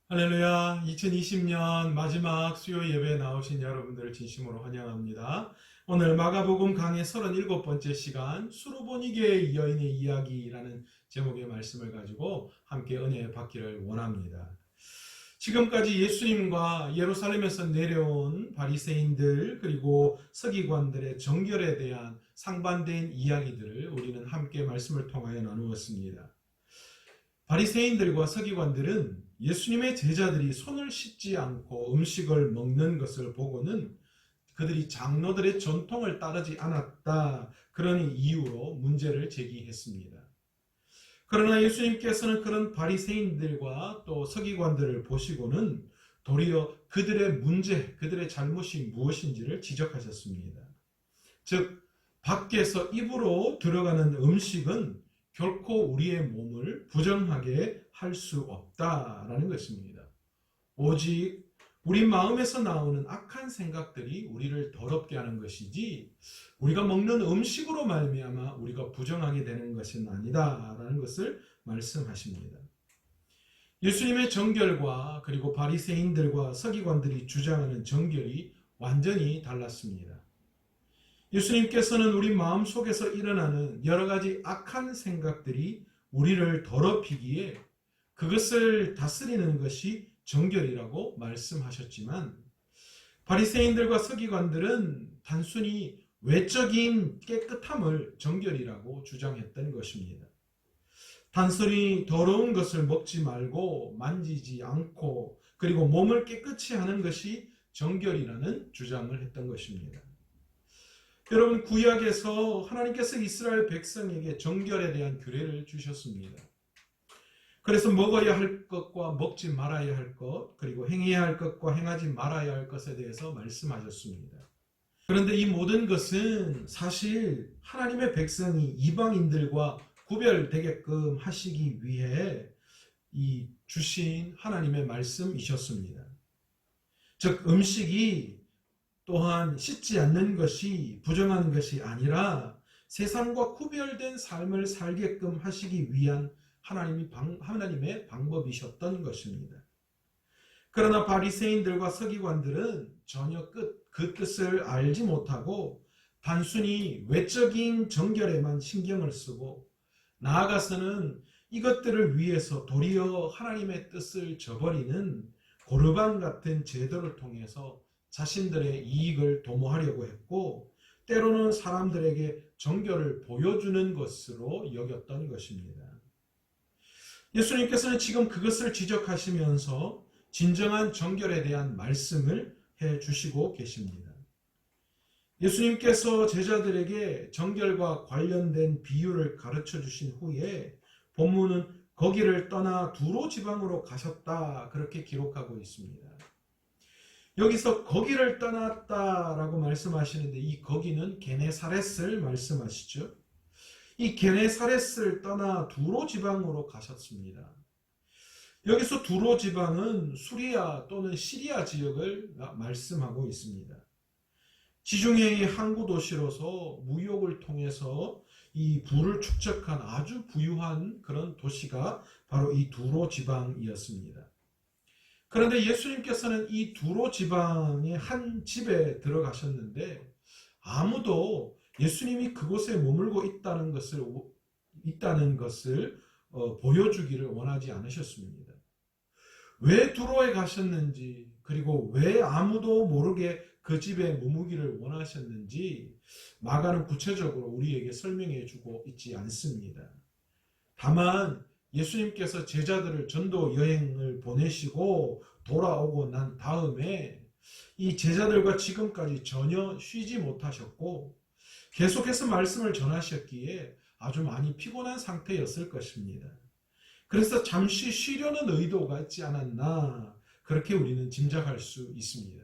할렐루야. 2020년 마지막 수요 예배에 나오신 여러분들을 진심으로 환영합니다. 오늘 마가복음 강의 37번째 시간 수르보니게 여인의 이야기라는 제목의 말씀을 가지고 함께 은혜 받기를 원합니다. 지금까지 예수님과 예루살렘에서 내려온 바리새인들 그리고 서기관들의 정결에 대한 상반된 이야기들을 우리는 함께 말씀을 통하여 나누었습니다. 바리새인들과 서기관들은 예수님의 제자들이 손을 씻지 않고 음식을 먹는 것을 보고는 그들이 장로들의 전통을 따르지 않았다. 그런 이유로 문제를 제기했습니다. 그러나 예수님께서는 그런 바리새인들과 또 서기관들을 보시고는 도리어 그들의 문제, 그들의 잘못이 무엇인지를 지적하셨습니다. 즉, 밖에서 입으로 들어가는 음식은 결코 우리의 몸을 부정하게 할 수 없다라는 것입니다. 오직 우리 마음에서 나오는 악한 생각들이 우리를 더럽게 하는 것이지 우리가 먹는 음식으로 말미암아 우리가 부정하게 되는 것은 아니다라는 것을 말씀하십니다. 예수님의 정결과 그리고 바리새인들과 서기관들이 주장하는 정결이 완전히 달랐습니다. 예수님께서는 우리 마음속에서 일어나는 여러 가지 악한 생각들이 우리를 더럽히기에 그것을 다스리는 것이 정결이라고 말씀하셨지만 바리새인들과 서기관들은 단순히 외적인 깨끗함을 정결이라고 주장했던 것입니다. 단순히 더러운 것을 먹지 말고 만지지 않고 그리고 몸을 깨끗이 하는 것이 정결이라는 주장을 했던 것입니다. 여러분, 구약에서 하나님께서 이스라엘 백성에게 정결에 대한 규례를 주셨습니다. 그래서 먹어야 할 것과 먹지 말아야 할 것, 그리고 행해야 할 것과 행하지 말아야 할 것에 대해서 말씀하셨습니다. 그런데 이 모든 것은 사실 하나님의 백성이 이방인들과 구별되게끔 하시기 위해 이 주신 하나님의 말씀이셨습니다. 즉, 음식이 또한 씻지 않는 것이 부정한 것이 아니라 세상과 구별된 삶을 살게끔 하시기 위한 하나님의 방법이셨던 것입니다. 그러나 바리새인들과 서기관들은 전혀 그 뜻을 알지 못하고 단순히 외적인 정결에만 신경을 쓰고 나아가서는 이것들을 위해서 도리어 하나님의 뜻을 저버리는 고르반 같은 제도를 통해서 자신들의 이익을 도모하려고 했고 때로는 사람들에게 정결을 보여주는 것으로 여겼던 것입니다. 예수님께서는 지금 그것을 지적하시면서 진정한 정결에 대한 말씀을 해주시고 계십니다. 예수님께서 제자들에게 정결과 관련된 비유를 가르쳐 주신 후에 본문은 거기를 떠나 두로 지방으로 가셨다 그렇게 기록하고 있습니다. 여기서 거기를 떠났다라고 말씀하시는데 이 거기는 게네사렛을 말씀하시죠. 이 게네사렛을 떠나 두로 지방으로 가셨습니다. 여기서 두로 지방은 수리아 또는 시리아 지역을 말씀하고 있습니다. 지중해의 항구 도시로서 무역을 통해서 이 부를 축적한 아주 부유한 그런 도시가 바로 이 두로 지방이었습니다. 그런데 예수님께서는 이 두로 지방의 한 집에 들어가셨는데 아무도 예수님이 그곳에 머물고 있다는 것을 보여주기를 원하지 않으셨습니다. 왜 두로에 가셨는지 그리고 왜 아무도 모르게 그 집에 머무기를 원하셨는지 마가는 구체적으로 우리에게 설명해 주고 있지 않습니다. 다만 예수님께서 제자들을 전도 여행을 보내시고 돌아오고 난 다음에 이 제자들과 지금까지 전혀 쉬지 못하셨고 계속해서 말씀을 전하셨기에 아주 많이 피곤한 상태였을 것입니다. 그래서 잠시 쉬려는 의도가 있지 않았나 그렇게 우리는 짐작할 수 있습니다.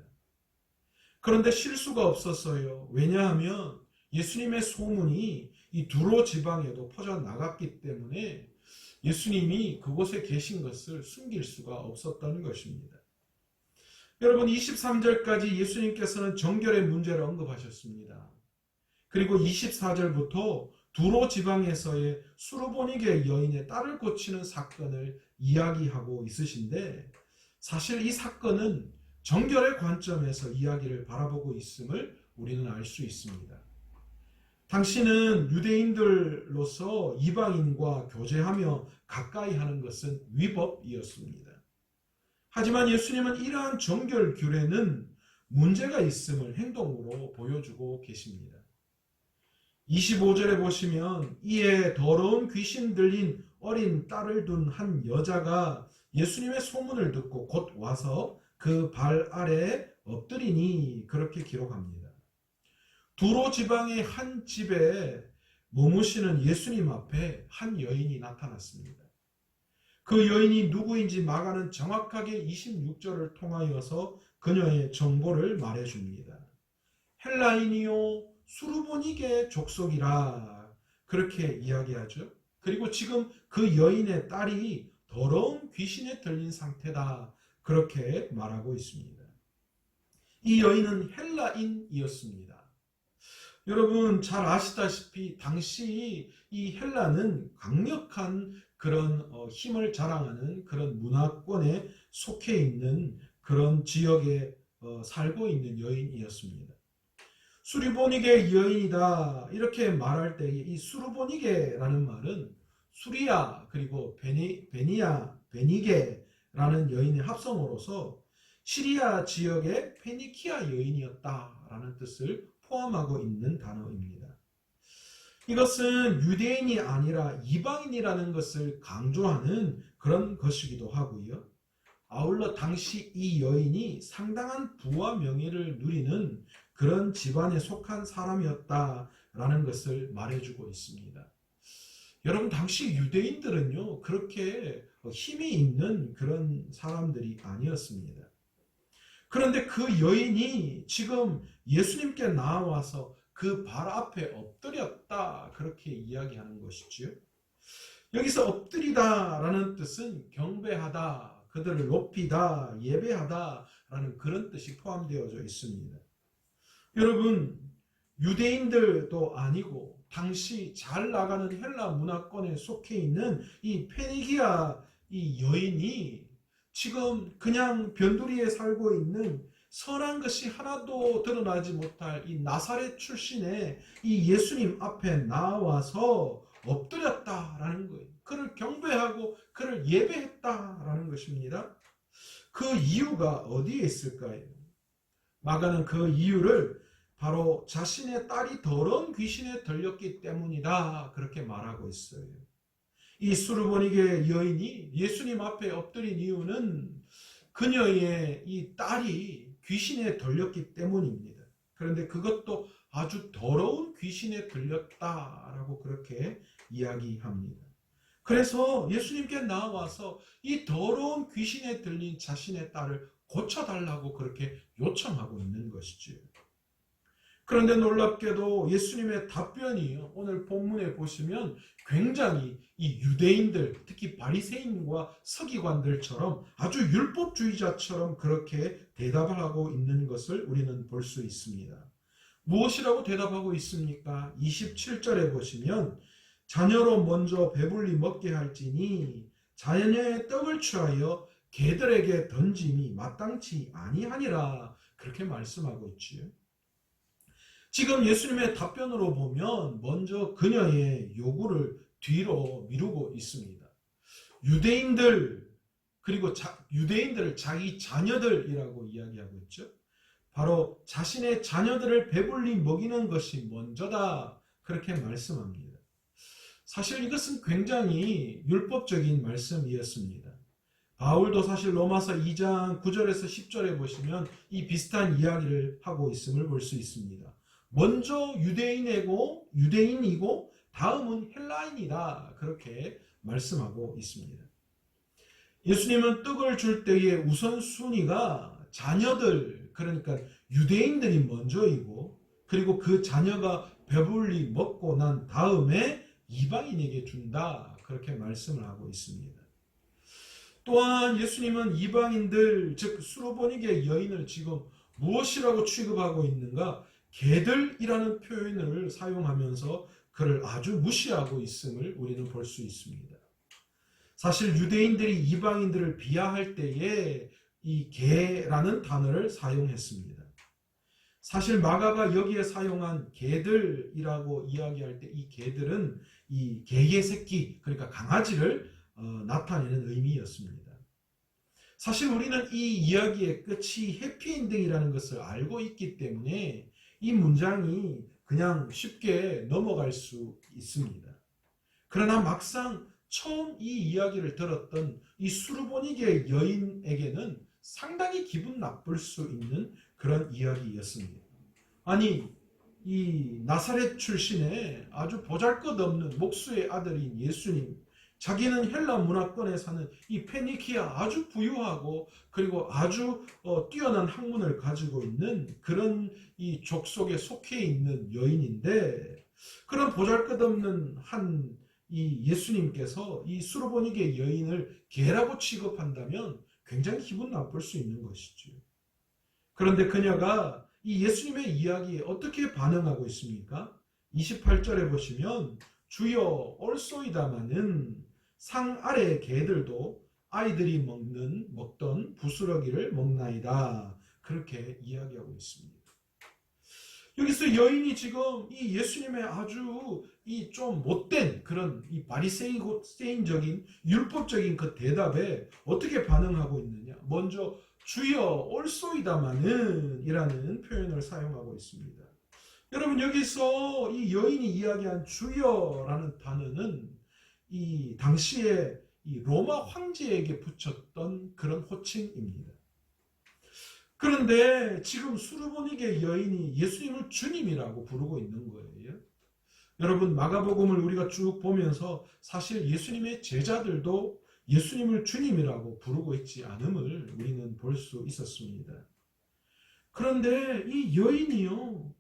그런데 쉴 수가 없었어요. 왜냐하면 예수님의 소문이 이 두로 지방에도 퍼져나갔기 때문에 예수님이 그곳에 계신 것을 숨길 수가 없었던 것입니다. 여러분 23절까지 예수님께서는 정결의 문제를 언급하셨습니다. 그리고 24절부터 두로 지방에서의 수르보니게 여인의 딸을 고치는 사건을 이야기하고 있으신데 사실 이 사건은 정결의 관점에서 이야기를 바라보고 있음을 우리는 알 수 있습니다. 당신은 유대인들로서 이방인과 교제하며 가까이 하는 것은 위법이었습니다. 하지만 예수님은 이러한 정결 규례는 문제가 있음을 행동으로 보여주고 계십니다. 25절에 보시면 이에 더러운 귀신 들린 어린 딸을 둔 한 여자가 예수님의 소문을 듣고 곧 와서 그 발 아래에 엎드리니 그렇게 기록합니다. 두로 지방의 한 집에 머무시는 예수님 앞에 한 여인이 나타났습니다. 그 여인이 누구인지 마가는 정확하게 26절을 통하여서 그녀의 정보를 말해줍니다. 헬라인이요 수르보니게 족속이라 그렇게 이야기하죠. 그리고 지금 그 여인의 딸이 더러운 귀신에 들린 상태다 그렇게 말하고 있습니다. 이 여인은 헬라인이었습니다. 여러분 잘 아시다시피 당시 이 헬라는 강력한 그런 힘을 자랑하는 그런 문화권에 속해 있는 그런 지역에 살고 있는 여인이었습니다. 수르보니게 여인이다 이렇게 말할 때 이 수르보니게라는 말은 수리아 그리고 베니게라는 여인의 합성어로서 시리아 지역의 페니키아 여인이었다라는 뜻을 포함하고 있는 단어입니다. 이것은 유대인이 아니라 이방인이라는 것을 강조하는 그런 것이기도 하고요. 아울러 당시 이 여인이 상당한 부와 명예를 누리는 그런 집안에 속한 사람이었다라는 것을 말해주고 있습니다. 여러분 당시 유대인들은요 그렇게 힘이 있는 그런 사람들이 아니었습니다. 그런데 그 여인이 지금 예수님께 나와서 그 발 앞에 엎드렸다 그렇게 이야기하는 것이지요. 여기서 엎드리다라는 뜻은 경배하다, 그들을 높이다, 예배하다라는 그런 뜻이 포함되어져 있습니다. 여러분 유대인들도 아니고 당시 잘 나가는 헬라 문화권에 속해 있는 이 페니기아 이 여인이 지금 그냥 변두리에 살고 있는 선한 것이 하나도 드러나지 못할 이 나사렛 출신의 이 예수님 앞에 나와서 엎드렸다라는 거예요. 그를 경배하고 그를 예배했다라는 것입니다. 그 이유가 어디에 있을까요? 마가는 그 이유를 바로 자신의 딸이 더러운 귀신에 들렸기 때문이다 그렇게 말하고 있어요. 이 수르보니게 여인이 예수님 앞에 엎드린 이유는 그녀의 이 딸이 귀신에 들렸기 때문입니다. 그런데 그것도 아주 더러운 귀신에 들렸다라고 그렇게 이야기합니다. 그래서 예수님께 나와서 이 더러운 귀신에 들린 자신의 딸을 고쳐달라고 그렇게 요청하고 있는 것이죠. 그런데 놀랍게도 예수님의 답변이 오늘 본문에 보시면 굉장히 이 유대인들 특히 바리새인과 서기관들처럼 아주 율법주의자처럼 그렇게 대답을 하고 있는 것을 우리는 볼 수 있습니다. 무엇이라고 대답하고 있습니까? 27절에 보시면 자녀로 먼저 배불리 먹게 할지니 자녀의 떡을 취하여 개들에게 던짐이 마땅치 아니하니라 그렇게 말씀하고 있지요. 지금 예수님의 답변으로 보면 먼저 그녀의 요구를 뒤로 미루고 있습니다. 유대인들 그리고 유대인들을 자기 자녀들이라고 이야기하고 있죠. 바로 자신의 자녀들을 배불리 먹이는 것이 먼저다 그렇게 말씀합니다. 사실 이것은 굉장히 율법적인 말씀이었습니다. 바울도 사실 로마서 2장 9절에서 10절에 보시면 이 비슷한 이야기를 하고 있음을 볼 수 있습니다. 먼저 유대인이고 다음은 헬라인이다 그렇게 말씀하고 있습니다. 예수님은 떡을 줄 때의 우선순위가 자녀들 그러니까 유대인들이 먼저이고 그리고 그 자녀가 배불리 먹고 난 다음에 이방인에게 준다 그렇게 말씀을 하고 있습니다. 또한 예수님은 이방인들 즉 수르보니게 여인을 지금 무엇이라고 취급하고 있는가? 개들이라는 표현을 사용하면서 그를 아주 무시하고 있음을 우리는 볼 수 있습니다. 사실 유대인들이 이방인들을 비하할 때에 이 개라는 단어를 사용했습니다. 사실 마가가 여기에 사용한 개들이라고 이야기할 때 이 개들은 이 개의 새끼, 그러니까 강아지를 나타내는 의미였습니다. 사실 우리는 이 이야기의 끝이 해피엔딩이라는 것을 알고 있기 때문에 이 문장이 그냥 쉽게 넘어갈 수 있습니다. 그러나 막상 처음 이 이야기를 들었던 이 수르보니게 여인에게는 상당히 기분 나쁠 수 있는 그런 이야기였습니다. 아니, 이 나사렛 출신의 아주 보잘것없는 목수의 아들인 예수님, 자기는 헬라 문화권에 사는 이 페니키아 아주 부유하고 그리고 아주 뛰어난 학문을 가지고 있는 그런 이 족속에 속해 있는 여인인데, 그런 보잘것없는 한 이 예수님께서 이 수르보니게 여인을 개라고 취급한다면 굉장히 기분 나쁠 수 있는 것이죠. 그런데 그녀가 이 예수님의 이야기에 어떻게 반응하고 있습니까? 28절에 보시면 주여 올소이다마는 상 아래의 개들도 아이들이 먹던 부스러기를 먹나이다. 그렇게 이야기하고 있습니다. 여기서 여인이 지금 이 예수님의 아주 이 좀 못된 그런 이 바리새인적인 율법적인 그 대답에 어떻게 반응하고 있느냐? 먼저 주여 올소이다마는 이라는 표현을 사용하고 있습니다. 여러분, 여기서 이 여인이 이야기한 주여라는 단어는 이 당시에 이 로마 황제에게 붙였던 그런 호칭입니다. 그런데 지금 수르보니게 여인이 예수님을 주님이라고 부르고 있는 거예요. 여러분, 마가복음을 우리가 쭉 보면서 사실 예수님의 제자들도 예수님을 주님이라고 부르고 있지 않음을 우리는 볼 수 있었습니다. 그런데 이 여인이요,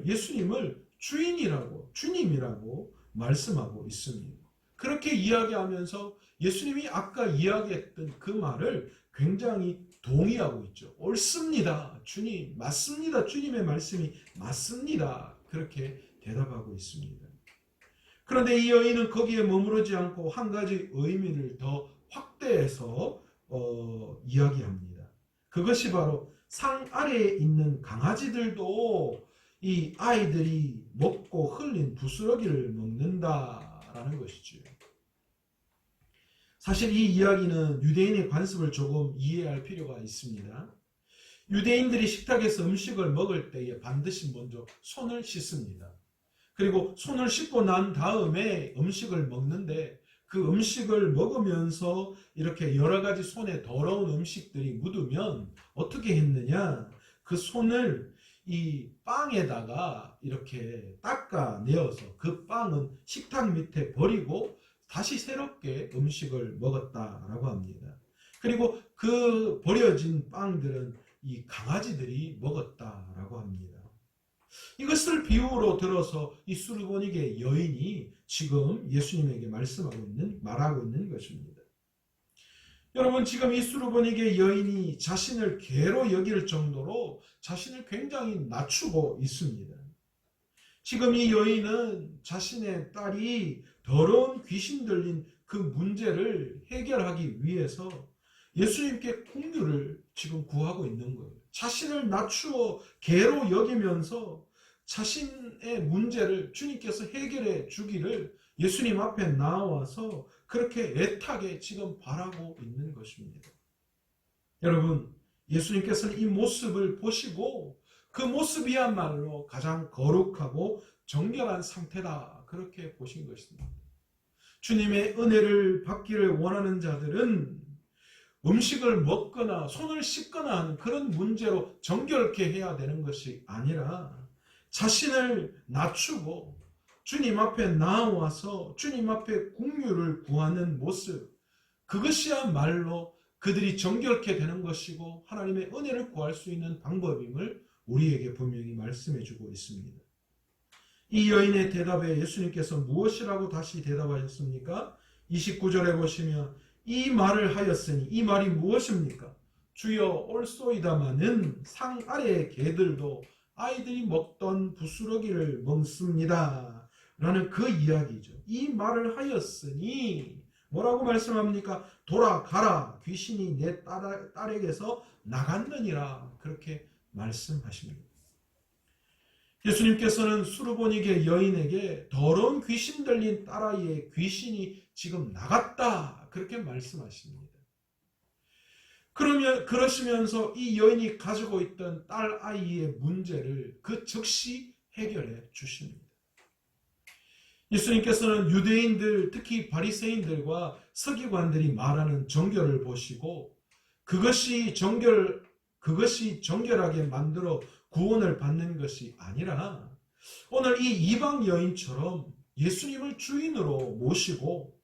예수님을 주님이라고 말씀하고 있습니다. 그렇게 이야기하면서 예수님이 아까 이야기했던 그 말을 굉장히 동의하고 있죠. 옳습니다. 주님, 맞습니다. 주님의 말씀이 맞습니다. 그렇게 대답하고 있습니다. 그런데 이 여인은 거기에 머무르지 않고 한 가지 의미를 더 확대해서 이야기합니다. 그것이 바로 상 아래에 있는 강아지들도 이 아이들이 먹고 흘린 부스러기를 먹는다라는 것이죠. 사실 이 이야기는 유대인의 관습을 조금 이해할 필요가 있습니다. 유대인들이 식탁에서 음식을 먹을 때에 반드시 먼저 손을 씻습니다. 그리고 손을 씻고 난 다음에 음식을 먹는데, 그 음식을 먹으면서 이렇게 여러 가지 손에 더러운 음식들이 묻으면 어떻게 했느냐? 그 손을 이 빵에다가 이렇게 닦아내어서 그 빵은 식탁 밑에 버리고 다시 새롭게 음식을 먹었다라고 합니다. 그리고 그 버려진 빵들은 이 강아지들이 먹었다라고 합니다. 이것을 비유로 들어서 이 수르보니게 여인이 지금 예수님에게 말하고 있는 것입니다. 여러분, 지금 이 수르보니게 여인이 자신을 개로 여길 정도로 자신을 굉장히 낮추고 있습니다. 지금 이 여인은 자신의 딸이 더러운 귀신 들린 그 문제를 해결하기 위해서 예수님께 긍휼을 지금 구하고 있는 거예요. 자신을 낮추어 개로 여기면서 자신의 문제를 주님께서 해결해 주기를 예수님 앞에 나와서 그렇게 애타게 지금 바라고 있는 것입니다. 여러분, 예수님께서는 이 모습을 보시고 그 모습이야말로 가장 거룩하고 정결한 상태다, 그렇게 보신 것입니다. 주님의 은혜를 받기를 원하는 자들은 음식을 먹거나 손을 씻거나 하는 그런 문제로 정결케 해야 되는 것이 아니라 자신을 낮추고 주님 앞에 나와서 주님 앞에 긍휼을 구하는 모습, 그것이야말로 그들이 정결케 되는 것이고 하나님의 은혜를 구할 수 있는 방법임을 우리에게 분명히 말씀해 주고 있습니다. 이 여인의 대답에 예수님께서 무엇이라고 다시 대답하셨습니까? 29절에 보시면 이 말을 하였으니, 이 말이 무엇입니까? 주여 올소이다마는 상 아래의 개들도 아이들이 먹던 부스러기를 먹습니다 라는 그 이야기죠. 이 말을 하였으니 뭐라고 말씀합니까? 돌아가라. 귀신이 내 딸에게서 나갔느니라. 그렇게 말씀하십니다. 예수님께서는 수르보니게 여인에게 더러운 귀신 들린 딸아이의 귀신이 지금 나갔다. 그렇게 말씀하십니다. 그러시면서 이 여인이 가지고 있던 딸아이의 문제를 그 즉시 해결해 주십니다. 예수님께서는 유대인들, 특히 바리새인들과 서기관들이 말하는 정결을 보시고 그것이 정결하게 만들어 구원을 받는 것이 아니라 오늘 이 이방 여인처럼 예수님을 주인으로 모시고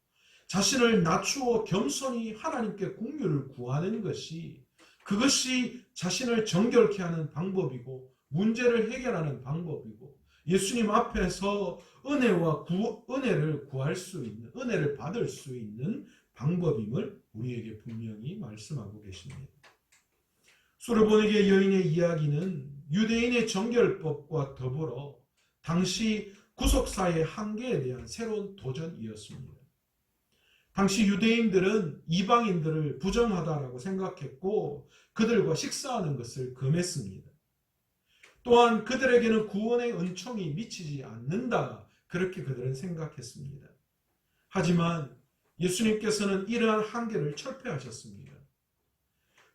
자신을 낮추어 겸손히 하나님께 긍휼을 구하는 것이 그것이 자신을 정결케 하는 방법이고 문제를 해결하는 방법이고 예수님 앞에서 은혜를 구할 수 있는, 은혜를 받을 수 있는 방법임을 우리에게 분명히 말씀하고 계십니다. 수르보니게 여인의 이야기는 유대인의 정결법과 더불어 당시 구속사의 한계에 대한 새로운 도전이었습니다. 당시 유대인들은 이방인들을 부정하다라고 생각했고 그들과 식사하는 것을 금했습니다. 또한 그들에게는 구원의 은총이 미치지 않는다. 그렇게 그들은 생각했습니다. 하지만 예수님께서는 이러한 한계를 철폐하셨습니다.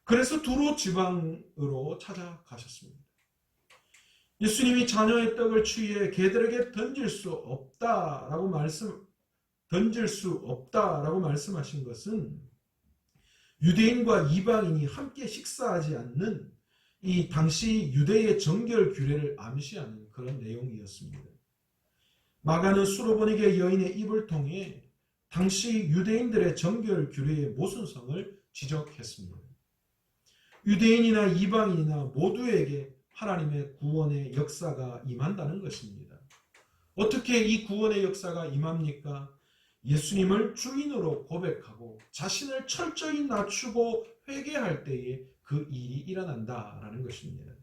그래서 두로 지방으로 찾아가셨습니다. 예수님이 자녀의 떡을 취해 개들에게 던질 수 없다라고 말씀하신 것은 유대인과 이방인이 함께 식사하지 않는 이 당시 유대의 정결 규례를 암시하는 그런 내용이었습니다. 마가는 수르보니게 여인의 입을 통해 당시 유대인들의 정결 규례의 모순성을 지적했습니다. 유대인이나 이방인이나 모두에게 하나님의 구원의 역사가 임한다는 것입니다. 어떻게 이 구원의 역사가 임합니까? 예수님을 주인으로 고백하고 자신을 철저히 낮추고 회개할 때에 그 일이 일어난다라는 것입니다.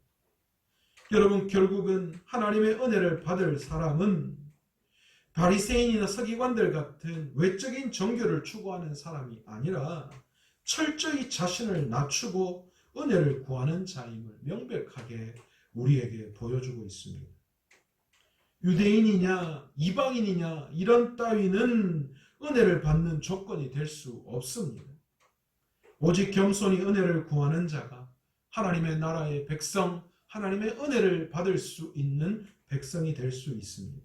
여러분, 결국은 하나님의 은혜를 받을 사람은 바리새인이나 서기관들 같은 외적인 정결을 추구하는 사람이 아니라 철저히 자신을 낮추고 은혜를 구하는 자임을 명백하게 우리에게 보여주고 있습니다. 유대인이냐 이방인이냐 이런 따위는 은혜를 받는 조건이 될 수 없습니다. 오직 겸손히 은혜를 구하는 자가 하나님의 나라의 백성, 하나님의 은혜를 받을 수 있는 백성이 될 수 있습니다.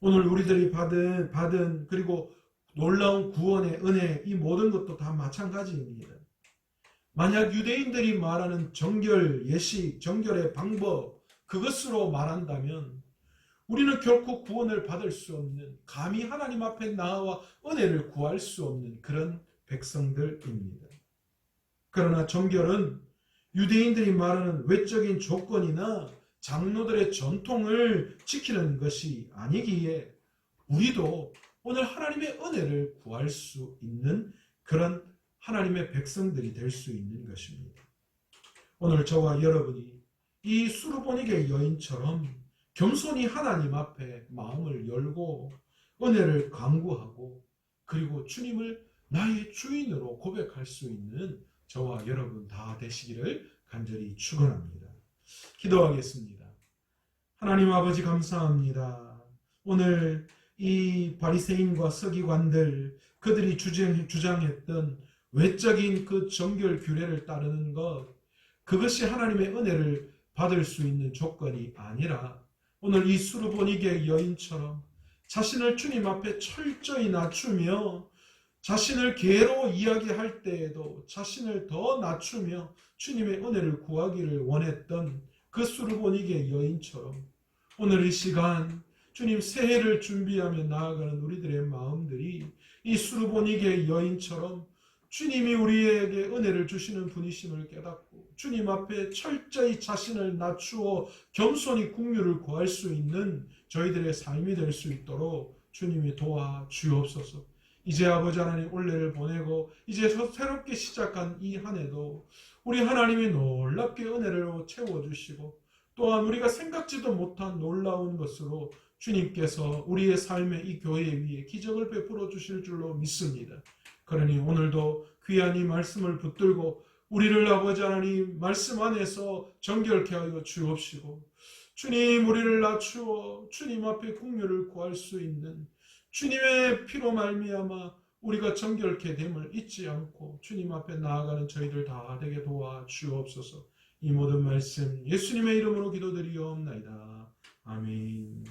오늘 우리들이 받은 그리고 놀라운 구원의 은혜, 이 모든 것도 다 마찬가지입니다. 만약 유대인들이 말하는 정결, 예식, 정결의 방법, 그것으로 말한다면 우리는 결코 구원을 받을 수 없는, 감히 하나님 앞에 나와 은혜를 구할 수 없는 그런 백성들입니다. 그러나 정결은 유대인들이 말하는 외적인 조건이나 장로들의 전통을 지키는 것이 아니기에 우리도 오늘 하나님의 은혜를 구할 수 있는 그런 하나님의 백성들이 될 수 있는 것입니다. 오늘 저와 여러분이 이 수르보니게 여인처럼 겸손히 하나님 앞에 마음을 열고 은혜를 간구하고 그리고 주님을 나의 주인으로 고백할 수 있는 저와 여러분 다 되시기를 간절히 축원합니다. 기도하겠습니다. 하나님 아버지 감사합니다. 오늘 이 바리새인과 서기관들 그들이 주장했던 외적인 그 정결 규례를 따르는 것, 그것이 하나님의 은혜를 받을 수 있는 조건이 아니라 오늘 이 수르보니게 여인처럼 자신을 주님 앞에 철저히 낮추며 자신을 개로 이야기할 때에도 자신을 더 낮추며 주님의 은혜를 구하기를 원했던 그 수르보니게 여인처럼 오늘 이 시간 주님 새해를 준비하며 나아가는 우리들의 마음들이 이 수르보니게 여인처럼 주님이 우리에게 은혜를 주시는 분이심을 깨닫고 주님 앞에 철저히 자신을 낮추어 겸손히 긍휼을 구할 수 있는 저희들의 삶이 될 수 있도록 주님이 도와 주옵소서. 이제 아버지 하나님 올해를 보내고 이제 새롭게 시작한 이 한 해도 우리 하나님이 놀랍게 은혜를 채워주시고 또한 우리가 생각지도 못한 놀라운 것으로 주님께서 우리의 삶의 이 교회 위에 기적을 베풀어 주실 줄로 믿습니다. 그러니 오늘도 귀한 이 말씀을 붙들고 우리를 아버지 하나님 말씀 안에서 정결케 하여 주옵시고, 주님 우리를 낮추어 주님 앞에 긍휼을 구할 수 있는 주님의 피로 말미암아 우리가 정결케 됨을 잊지 않고 주님 앞에 나아가는 저희들 다 되게 도와 주옵소서. 이 모든 말씀 예수님의 이름으로 기도드리옵나이다. 아멘.